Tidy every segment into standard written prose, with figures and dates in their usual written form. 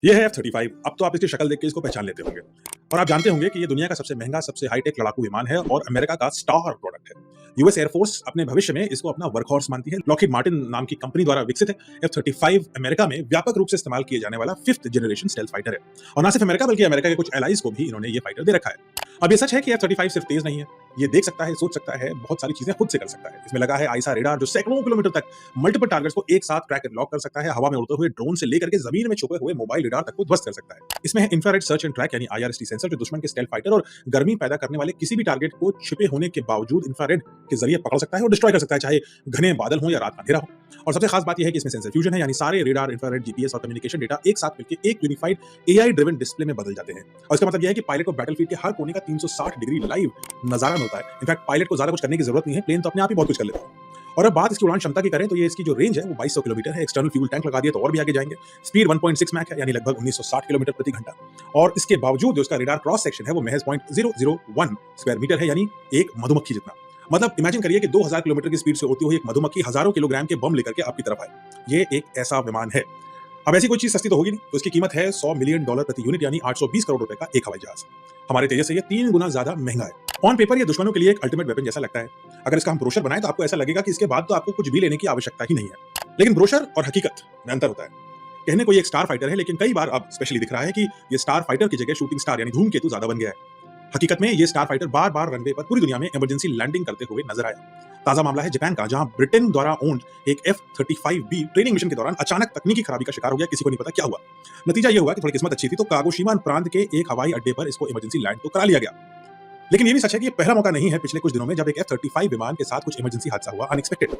ये है F-35। अब तो आप इसकी शक्ल देख के इसको पहचान लेते होंगे और आप जानते होंगे कि ये दुनिया का सबसे महंगा, सबसे हाईटेक लड़ाकू विमान है और अमेरिका का स्टार प्रोडक्ट है। यूएस एयरफोर्स अपने भविष्य में इसको अपना वर्कहॉर्स मानती है। लॉकहीड मार्टिन नाम की कंपनी द्वारा विकसित है। F-35 अमेरिका में व्यापक रूप से इस्तेमाल किए जाने वाला 5th जनरेशन स्टेल्थ फाइटर है और ना सिर्फ अमेरिका बल्कि अमेरिका के कुछ एलाइज को भी इन्होंने ये फाइटर दे रखा है। अब ये सच है कि F-35 सिर्फ तेज नहीं है, ये देख सकता है, सोच सकता है, बहुत सारी चीजें खुद से कर सकता है। इसमें लगा है आईसा रेडार जो सैकड़ों किलोमीटर तक मल्टीपल टारगेट्स को एक साथ ट्रैक एंड लॉक कर सकता है। हवा में उड़ते हुए ड्रोन से लेकर के जमीन में छुपे हुए मोबाइल रेडार तक को ध्वस्त कर सकता है। इसमें है इंफ्रारेड सर्च एंड ट्रैक यानी IRST सेंसर जो दुश्मन के स्टेल्थ फाइटर और गर्मी पैदा करने वाले किसी भी टारगेट को छिपे होने के बावजूद इंफ्रारेड के जरिए पकड़ सकता है और डिस्ट्रॉय कर सकता है, चाहे घने बादल हो या रात का अंधेरा हो। और सबसे खास बात यह है कि इसमें सेंसर फ्यूजन है यानी सारे रेडार, इंफ्रारेड, जीपीएस और कम्युनिकेशन डेटा एक साथ मिलकर एक यूनिफाइड AI ड्रिवन डिस्प्ले में बदल जाते हैं। और इसका मतलब यह है कि पायलट को बैटलफील्ड के हर कोने का 360 डिग्री लाइव नजारा मिलता है। इनफैक्ट पायलट को ज्यादा कुछ करने की जरूरत नहीं है, प्लेन तो अपने आप ही बहुत कुछ कर लेता है। और अब बात इसकी उड़ान क्षमता की करें तो ये इसकी जो रेंज है वो 2200 किलोमीटर है। एक्सटर्नल फ्यूल टैंक लगा दिए तो और भी आगे जाएंगे। स्पीड 1.6 मैक है यानी लगभग 1960 किलोमीटर प्रति घंटा। और इसके बावजूद जो इसका रेडार क्रॉस सेक्शन है वो महज 0.001 स्क्वायर मीटर है यानी एक मधुमक्खी जितना। मतलब इमेजिन करिए कि 2000 किलोमीटर की स्पीड से उड़ती हुई एक मधुमक्खी हजारों किलोग्राम के बम लेकर के आपकी तरफ आए। ये एक ऐसा विमान है। अब ऐसी कोई चीज सस्ती तो होगी नहीं, तो इसकी कीमत है $100 मिलियन प्रति यूनिट यानी 820 करोड़ रुपए का एक हवाई जहाज। हमारे तेजस से ये 3 गुना ज्यादा महंगा है। ऑन पेपर ये दुश्मनों के लिए एक अल्टीमेट वेपन जैसा लगता है। अगर इसका हम ब्रोशर बनाएं तो आपको ऐसा लगेगा कि इसके बाद तो आपको कुछ भी लेने की आवश्यकता ही नहीं है। लेकिन ब्रोशर और हकीकत में अंतर होता है। कहने को ये एक स्टार फाइटर है, लेकिन कई बार अब स्पेशली दिख रहा है कि ये स्टार फाइटर की जगह शूटिंग स्टार यानी धूमकेतु ज्यादा बन गया है। हकीकत में ये स्टार फाइटर बार बार रनवे पर पूरी दुनिया में इमरजेंसी लैंडिंग करते हुए नजर आया। ताजा मामला है जापान का, जहां ब्रिटेन द्वारा ओन्ड एक F-35B ट्रेनिंग मिशन के दौरान अचानक तकनीकी खराबी का शिकार हो गया, किसी को नहीं पता क्या हुआ। नतीजा ये हुआ कि थोड़ी किस्मत अच्छी थी तो कागोशिमा प्रांत के एक हवाई अड्डे पर इसको इमरजेंसी लैंड तो करा लिया गया। लेकिन ये भी सच है कि ये पहला मौका नहीं है पिछले कुछ दिनों में जब एक F-35 विमान के साथ कुछ इमरजेंसी हादसा हुआ अनएक्सपेक्टेड।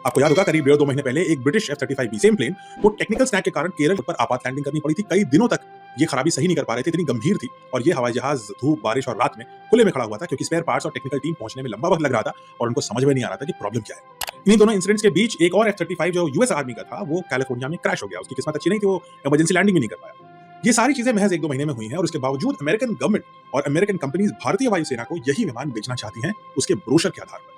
आपको याद होगा करीब 1.5-2 महीने पहले एक ब्रिटिश F-35B सेम प्लेन को टेक्निकल स्नैक के कारण केरल पर आपात लैंडिंग करनी पड़ी थी। कई दिनों तक ये खराबी सही नहीं कर पा रहे थे, इतनी गंभीर थी। और ये हवाई जहाज धूप, बारिश और रात में खुले में खड़ा हुआ था क्योंकि स्पेयर पार्ट्स और टेक्निकल टीम पहुंचने में लंबा वक्त लग रहा था और उनको समझ में नहीं आ रहा था कि प्रॉब्लम क्या है। इन्हीं दोनों इंसिडेंट्स के बीच एक और F-35 जो यूएस आर्मी का था वो कैलिफोर्निया में क्रैश हो गया। उसकी किस्मत अच्छी नहीं थी, वो इमरजेंसी लैंडिंग भी नहीं कर पाया। ये सारी चीजें महज 1-2 महीने में हुई हैं और उसके बावजूद अमेरिकन गवर्नमेंट और अमेरिकन कंपनीज भारतीय वायुसेना को यही विमान बेचना चाहती हैं उसके ब्रोशर के आधार पर।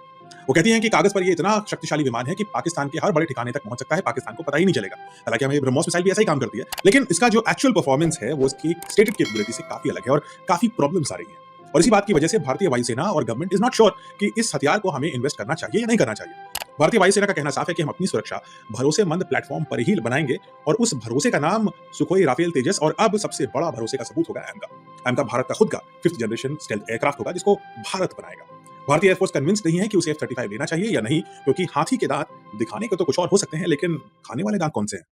वो कहती हैं कि कागज पर ये इतना शक्तिशाली विमान है कि पाकिस्तान के हर बड़े ठिकाने तक पहुंच सकता है, पाकिस्तान को पता ही नहीं चलेगा। हालांकि हमें ब्रह्मोस मिसाइल भी ऐसा ही काम करती है, लेकिन इसका जो एक्चुअल परफॉर्मेंस है वो इसकी स्टेटेड कैपेबिलिटी से काफी अलग है और काफी प्रॉब्लम्स आ रही हैं। और इसी बात की वजह से भारतीय वायुसेना और गवर्नमेंट इज नॉट श्योर कि इस हथियार को हमें इन्वेस्ट करना चाहिए या नहीं करना चाहिए। भारतीय वायुसेना का कहना साफ है कि हम अपनी सुरक्षा भरोसेमंद प्लेटफॉर्म पर ही बनाएंगे और उस भरोसे का नाम सुखोई राफेल तेजस और अब सबसे बड़ा भरोसे का सबूत होगा एमका। भारत का खुद का 5th जनरेशन स्टेल्थ एयरक्राफ्ट होगा जिसको भारत बनाएगा। भारतीय एयरफोर्स कन्विंस नहीं है कि उसे F-35 लेना चाहिए या नहीं, क्योंकि हाथी के दांत दिखाने के तो कुछ और हो सकते हैं, लेकिन खाने वाले दांत कौन से हैं?